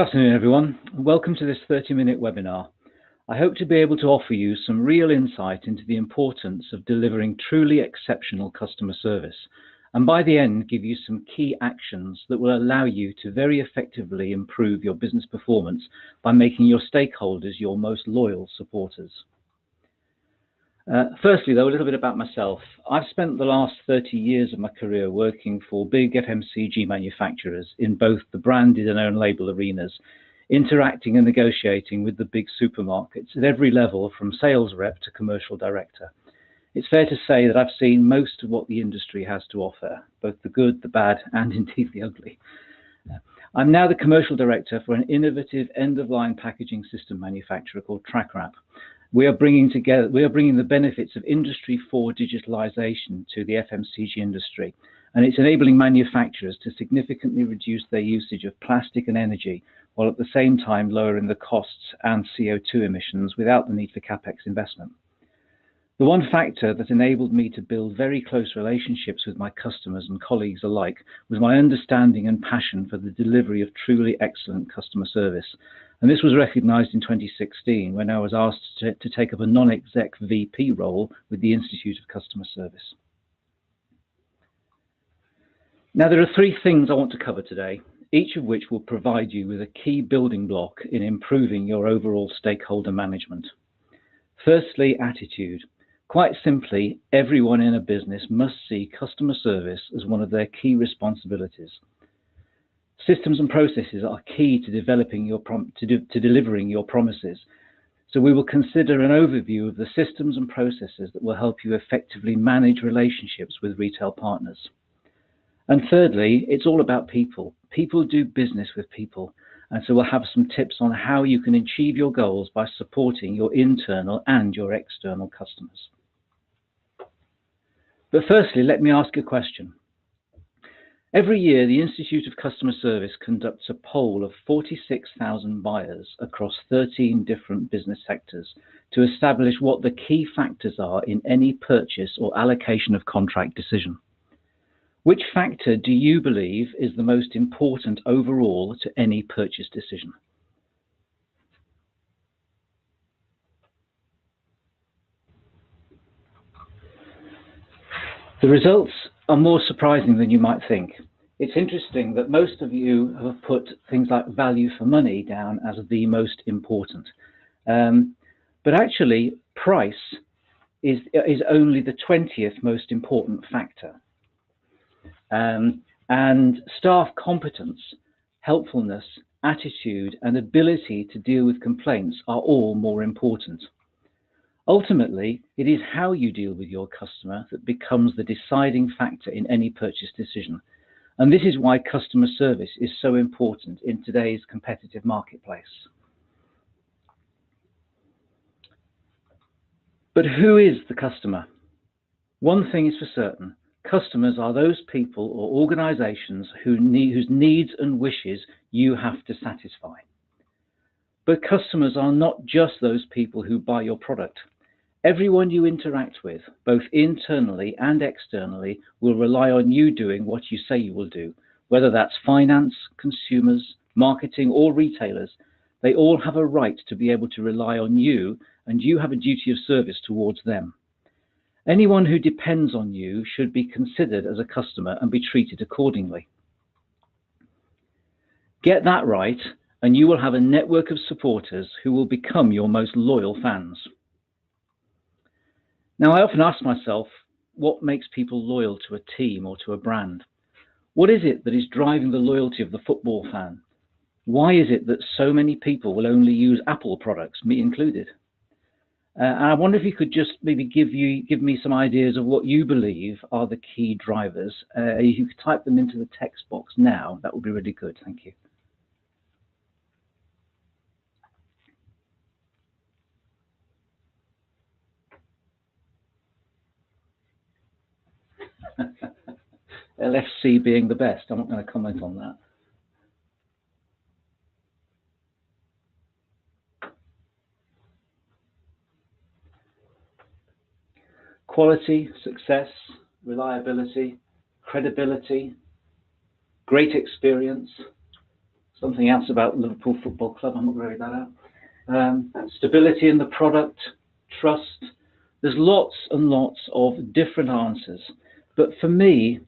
afternoon, everyone. Welcome to this 30-minute webinar. I hope to be able to offer you some real insight into the importance of delivering truly exceptional customer service, and by the end, give you some key actions that will allow you to very effectively improve your business performance by making your stakeholders your most loyal supporters. Firstly, though, a little bit about myself. I've spent the last 30 years of my career working for big FMCG manufacturers in both the branded and own label arenas, interacting and negotiating with the big supermarkets at every level from sales rep to commercial director. It's fair to say that I've seen most of what the industry has to offer, both the good, the bad, and indeed the ugly. I'm now the commercial director for an innovative end-of-line packaging system manufacturer called TrackWrap. We are bringing the benefits of Industry 4 digitalization to the FMCG industry, and it's enabling manufacturers to significantly reduce their usage of plastic and energy, while at the same time lowering the costs and CO2 emissions without the need for CapEx investment. The one factor that enabled me to build very close relationships with my customers and colleagues alike was my understanding and passion for the delivery of truly excellent customer service. And this was recognized in 2016 when I was asked to take up a non-exec VP role with the Institute of Customer Service. Now, there are three things I want to cover today, each of which will provide you with a key building block in improving your overall stakeholder management. Firstly, attitude. Quite simply, everyone in a business must see customer service as one of their key responsibilities. Systems and processes are key to delivering your promises. So we will consider an overview of the systems and processes that will help you effectively manage relationships with retail partners. And thirdly, it's all about people. People do business with people. And so we'll have some tips on how you can achieve your goals by supporting your internal and your external customers. But firstly, let me ask a question. Every year, the Institute of Customer Service conducts a poll of 46,000 buyers across 13 different business sectors to establish what the key factors are in any purchase or allocation of contract decision. Which factor do you believe is the most important overall to any purchase decision? The results are more surprising than you might think. It's interesting that most of you have put things like value for money down as the most important. But actually, price is only the 20th most important factor. And staff competence, helpfulness, attitude, and ability to deal with complaints are all more important. Ultimately, it is how you deal with your customer that becomes the deciding factor in any purchase decision. And this is why customer service is so important in today's competitive marketplace. But who is the customer? One thing is for certain, customers are those people or organizations whose needs and wishes you have to satisfy. But customers are not just those people who buy your product. Everyone you interact with, both internally and externally, will rely on you doing what you say you will do, whether that's finance, consumers, marketing, or retailers. They all have a right to be able to rely on you, and you have a duty of service towards them. Anyone who depends on you should be considered as a customer and be treated accordingly. Get that right, and you will have a network of supporters who will become your most loyal fans. Now, I often ask myself, what makes people loyal to a team or to a brand? What is it that is driving the loyalty of the football fan? Why is it that so many people will only use Apple products, me included? And I wonder if you could just maybe give me some ideas of what you believe are the key drivers. If you could type them into the text box now, that would be really good. Thank you. LFC being the best. I'm not going to comment on that. Quality, success, reliability, credibility, great experience, Something else about Liverpool Football Club, I'm not going to read that out. Stability in the product, trust. There's lots and lots of different answers. But for me,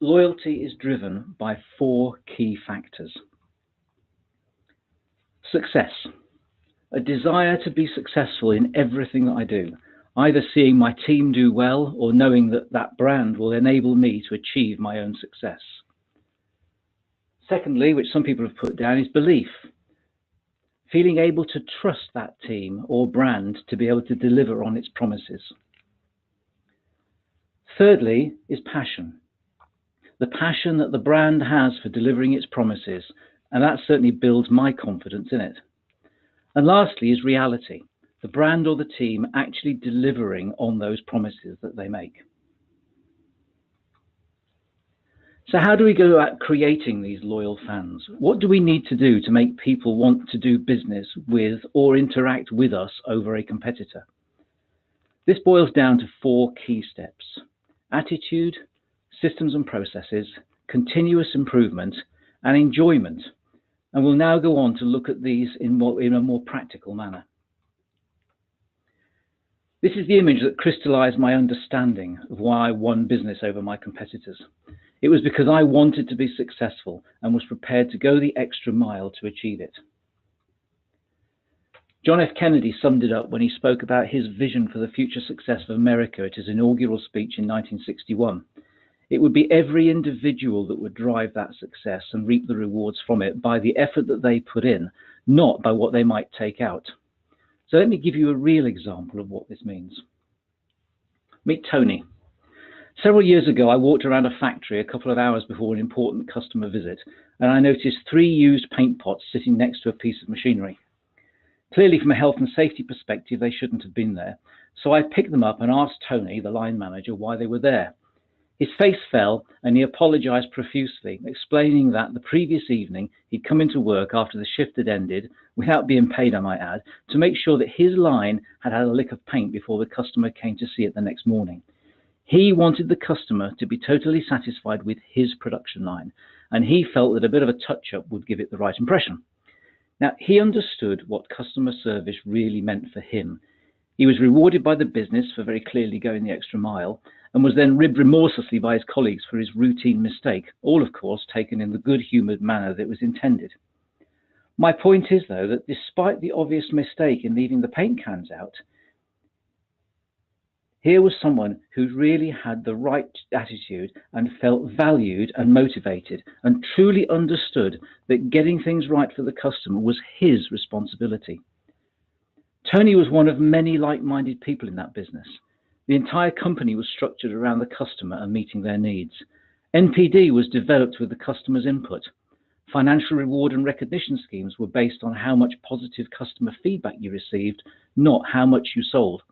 loyalty is driven by 4 key factors. Success, a desire to be successful in everything that I do, either seeing my team do well or knowing that that brand will enable me to achieve my own success. Secondly, which some people have put down, is belief. Feeling able to trust that team or brand to be able to deliver on its promises. Thirdly is passion. The passion that the brand has for delivering its promises, and that certainly builds my confidence in it. And lastly is reality. The brand or the team actually delivering on those promises that they make. So how do we go about creating these loyal fans? What do we need to do to make people want to do business with or interact with us over a competitor? This boils down to 4 key steps: attitude, systems and processes, continuous improvement, and enjoyment. And we'll now go on to look at these in a more practical manner. This is the image that crystallized my understanding of why I won business over my competitors. It was because I wanted to be successful and was prepared to go the extra mile to achieve it. John F. Kennedy summed it up when he spoke about his vision for the future success of America at his inaugural speech in 1961. It would be every individual that would drive that success and reap the rewards from it by the effort that they put in, not by what they might take out. So let me give you a real example of what this means. Meet Tony. Several years ago, I walked around a factory a couple of hours before an important customer visit, and I noticed 3 used paint pots sitting next to a piece of machinery. Clearly, from a health and safety perspective, they shouldn't have been there. So I picked them up and asked Tony, the line manager, why they were there. His face fell and he apologized profusely, explaining that the previous evening he'd come into work after the shift had ended, without being paid, I might add, to make sure that his line had had a lick of paint before the customer came to see it the next morning. He wanted the customer to be totally satisfied with his production line, and he felt that a bit of a touch-up would give it the right impression. Now, he understood what customer service really meant for him. He was rewarded by the business for very clearly going the extra mile, and was then ribbed remorselessly by his colleagues for his routine mistake, all of course taken in the good-humoured manner that was intended. My point is, though, that despite the obvious mistake in leaving the paint cans out, here was someone who really had the right attitude and felt valued and motivated and truly understood that getting things right for the customer was his responsibility. Tony was one of many like-minded people in that business. The entire company was structured around the customer and meeting their needs. NPD was developed with the customer's input. Financial reward and recognition schemes were based on how much positive customer feedback you received, not how much you sold.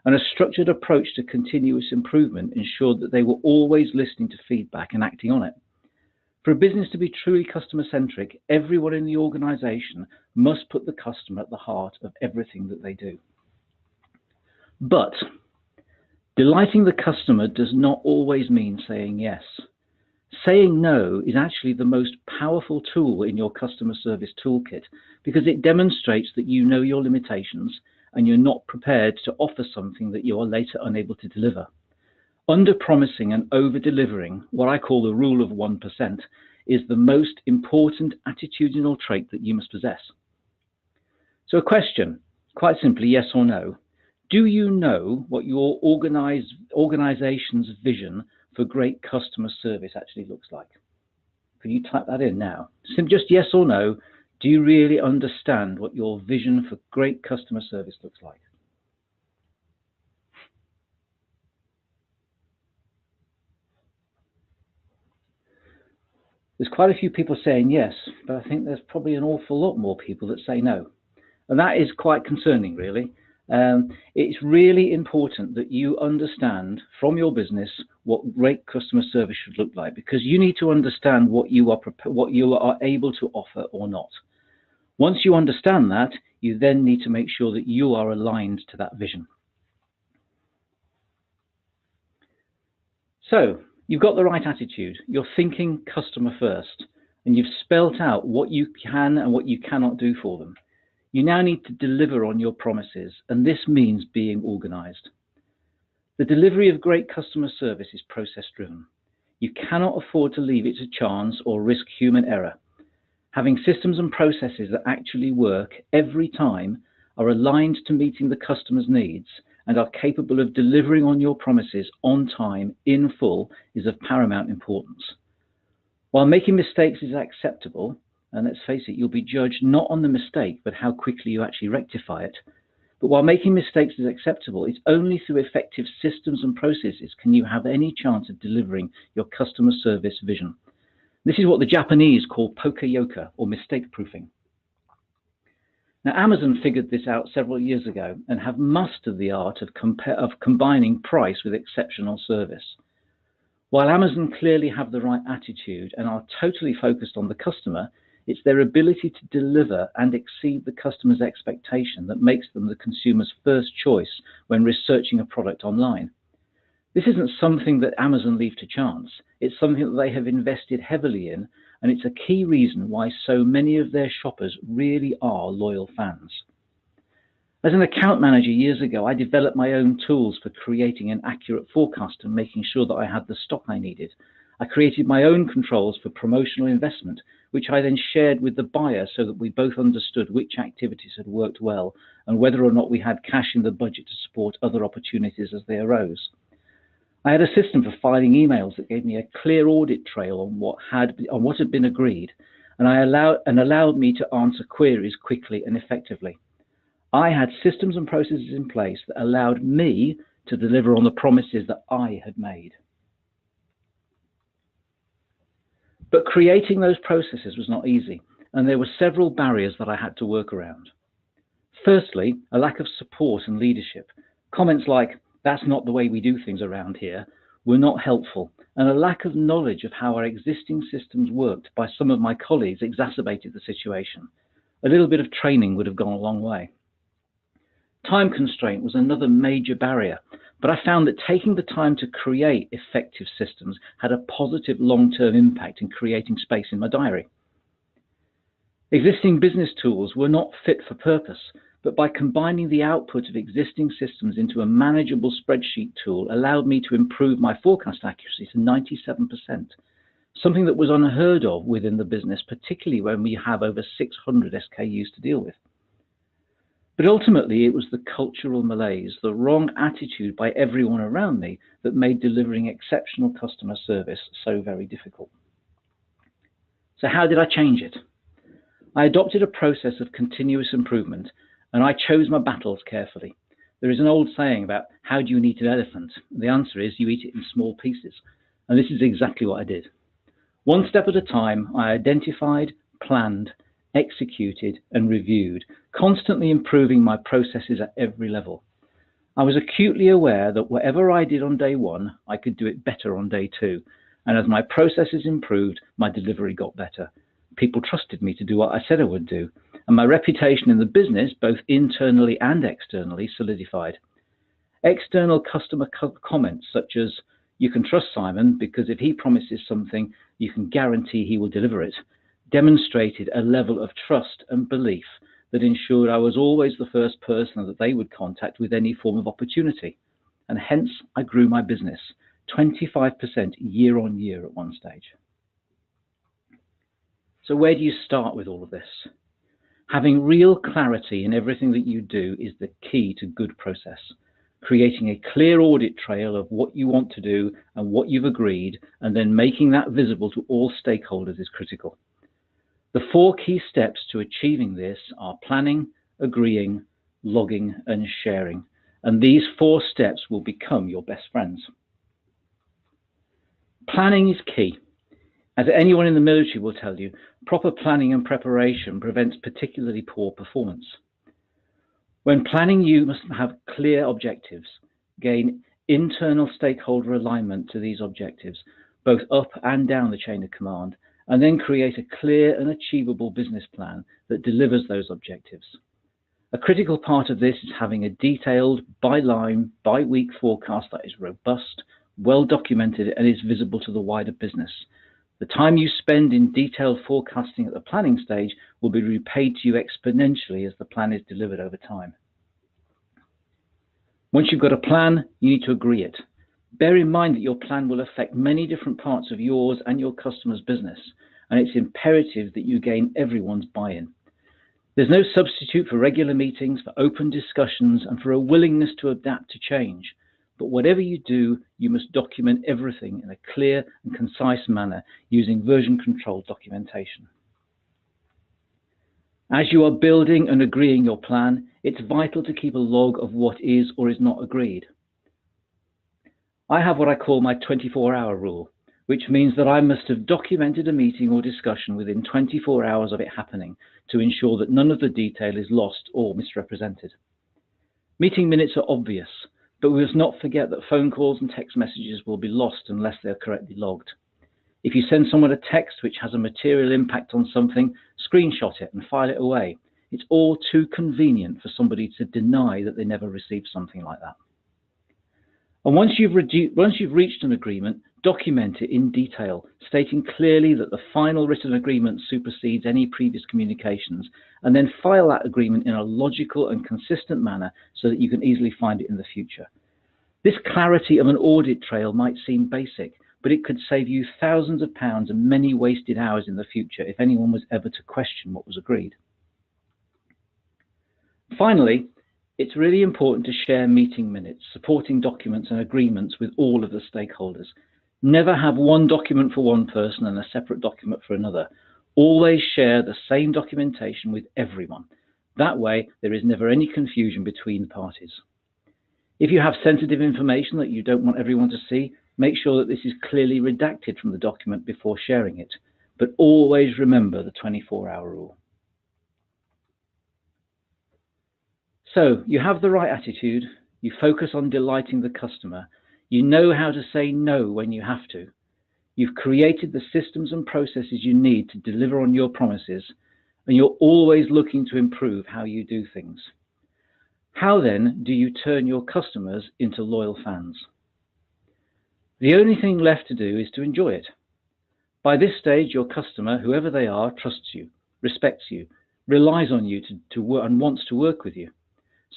And a structured approach to continuous improvement ensured that they were always listening to feedback and acting on it. For a business to be truly customer-centric, everyone in the organization must put the customer at the heart of everything that they do. But delighting the customer does not always mean saying yes. Saying no is actually the most powerful tool in your customer service toolkit because it demonstrates that you know your limitations and you're not prepared to offer something that you are later unable to deliver. Under-promising and over-delivering, what I call the rule of 1%, is the most important attitudinal trait that you must possess. So a question, quite simply, yes or no. Do you know what your organization's vision for great customer service actually looks like? Can you type that in now? Just yes or no. Do you really understand what your vision for great customer service looks like? There's quite a few people saying yes, but I think there's probably an awful lot more people that say no. And that is quite concerning, really. It's really important that you understand from your business what great customer service should look like, because you need to understand what you are able to offer or not. Once you understand that, you then need to make sure that you are aligned to that vision. So you've got the right attitude. You're thinking customer first. and you've spelt out what you can and what you cannot do for them. You now need to deliver on your promises, and this means being organized. The delivery of great customer service is process-driven. You cannot afford to leave it to chance or risk human error. Having systems and processes that actually work every time, are aligned to meeting the customer's needs, and are capable of delivering on your promises on time, in full, is of paramount importance. While making mistakes is acceptable, and let's face it, you'll be judged not on the mistake, but how quickly you actually rectify it. But while making mistakes is acceptable, it's only through effective systems and processes can you have any chance of delivering your customer service vision. This is what the Japanese call poka-yoke, or mistake proofing. Now, Amazon figured this out several years ago and have mastered the art of combining price with exceptional service. While Amazon clearly have the right attitude and are totally focused on the customer, it's their ability to deliver and exceed the customer's expectation that makes them the consumer's first choice when researching a product online. This isn't something that Amazon leave to chance. It's something that they have invested heavily in, and it's a key reason why so many of their shoppers really are loyal fans. As an account manager years ago, I developed my own tools for creating an accurate forecast and making sure that I had the stock I needed. I created my own controls for promotional investment, which I then shared with the buyer so that we both understood which activities had worked well and whether or not we had cash in the budget to support other opportunities as they arose. I had a system for filing emails that gave me a clear audit trail on what had been agreed, and allowed me to answer queries quickly and effectively. I had systems and processes in place that allowed me to deliver on the promises that I had made. But creating those processes was not easy, and there were several barriers that I had to work around. Firstly, a lack of support and leadership. Comments like, "That's not the way we do things around here," were not helpful, and a lack of knowledge of how our existing systems worked by some of my colleagues exacerbated the situation. A little bit of training would have gone a long way. Time constraint was another major barrier, but I found that taking the time to create effective systems had a positive long-term impact in creating space in my diary. Existing business tools were not fit for purpose, but by combining the output of existing systems into a manageable spreadsheet tool allowed me to improve my forecast accuracy to 97%, something that was unheard of within the business, particularly when we have over 600 SKUs to deal with. But ultimately, it was the cultural malaise, the wrong attitude by everyone around me that made delivering exceptional customer service so very difficult. So how did I change it? I adopted a process of continuous improvement, and I chose my battles carefully. There is an old saying about how do you eat an elephant? The answer is you eat it in small pieces. And this is exactly what I did. One step at a time, I identified, planned, executed, and reviewed, constantly improving my processes at every level. I was acutely aware that whatever I did on day one, I could do it better on day two. And as my processes improved, my delivery got better. People trusted me to do what I said I would do, and my reputation in the business, both internally and externally, solidified. External customer comments such as, "You can trust Simon because if he promises something, you can guarantee he will deliver it," demonstrated a level of trust and belief that ensured I was always the first person that they would contact with any form of opportunity. And hence, I grew my business 25% year on year at one stage. So where do you start with all of this? Having real clarity in everything that you do is the key to good process. Creating a clear audit trail of what you want to do and what you've agreed, and then making that visible to all stakeholders is critical. The 4 key steps to achieving this are planning, agreeing, logging, and sharing. And these 4 steps will become your best friends. Planning is key. As anyone in the military will tell you, proper planning and preparation prevents particularly poor performance. When planning, you must have clear objectives, gain internal stakeholder alignment to these objectives, both up and down the chain of command, and then create a clear and achievable business plan that delivers those objectives. A critical part of this is having a detailed, by-line, by-week forecast that is robust, well documented, and is visible to the wider business. The time you spend in detailed forecasting at the planning stage will be repaid to you exponentially as the plan is delivered over time. Once you've got a plan, you need to agree it. Bear in mind that your plan will affect many different parts of yours and your customer's business, and it's imperative that you gain everyone's buy-in. There's no substitute for regular meetings, for open discussions, and for a willingness to adapt to change. But whatever you do, you must document everything in a clear and concise manner using version-controlled documentation. As you are building and agreeing your plan, it's vital to keep a log of what is or is not agreed. I have what I call my 24-hour rule, which means that I must have documented a meeting or discussion within 24 hours of it happening to ensure that none of the detail is lost or misrepresented. Meeting minutes are obvious, but we must not forget that phone calls and text messages will be lost unless they are correctly logged. If you send someone a text which has a material impact on something, screenshot it and file it away. It's all too convenient for somebody to deny that they never received something like that. And once you've reached an agreement, document it in detail, stating clearly that the final written agreement supersedes any previous communications, and then file that agreement in a logical and consistent manner so that you can easily find it in the future. This clarity of an audit trail might seem basic, but it could save you thousands of pounds and many wasted hours in the future if anyone was ever to question what was agreed. Finally, it's really important to share meeting minutes, supporting documents and agreements with all of the stakeholders. Never have one document for one person and a separate document for another. Always share the same documentation with everyone. That way, there is never any confusion between parties. If you have sensitive information that you don't want everyone to see, make sure that this is clearly redacted from the document before sharing it. But always remember the 24-hour rule. So you have the right attitude, you focus on delighting the customer, you know how to say no when you have to, you've created the systems and processes you need to deliver on your promises, and you're always looking to improve how you do things. How then do you turn your customers into loyal fans? The only thing left to do is to enjoy it. By this stage, your customer, whoever they are, trusts you, respects you, relies on you and wants to work with you.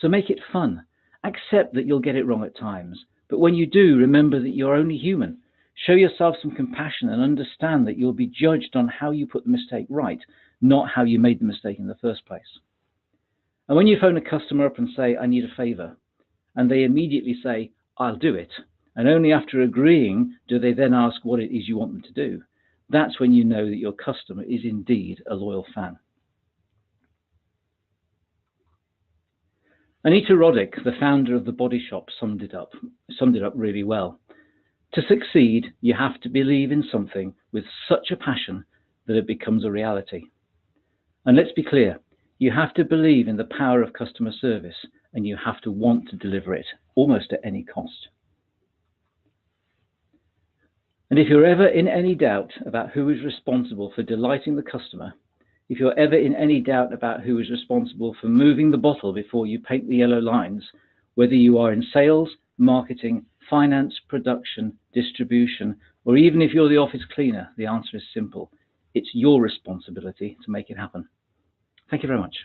So make it fun. Accept that you'll get it wrong at times. But when you do, remember that you're only human. Show yourself some compassion and understand that you'll be judged on how you put the mistake right, not how you made the mistake in the first place. And when you phone a customer up and say, I need a favor, and they immediately say, I'll do it, and only after agreeing do they then ask what it is you want them to do, that's when you know that your customer is indeed a loyal fan. Anita Roddick, the founder of The Body Shop, summed it up really well. To succeed, you have to believe in something with such a passion that it becomes a reality. And let's be clear, you have to believe in the power of customer service, and you have to want to deliver it, almost at any cost. And if you're ever in any doubt about who is responsible for delighting the customer, if you're ever in any doubt about who is responsible for moving the bottle before you paint the yellow lines, whether you are in sales, marketing, finance, production, distribution, or even if you're the office cleaner, the answer is simple. It's your responsibility to make it happen. Thank you very much.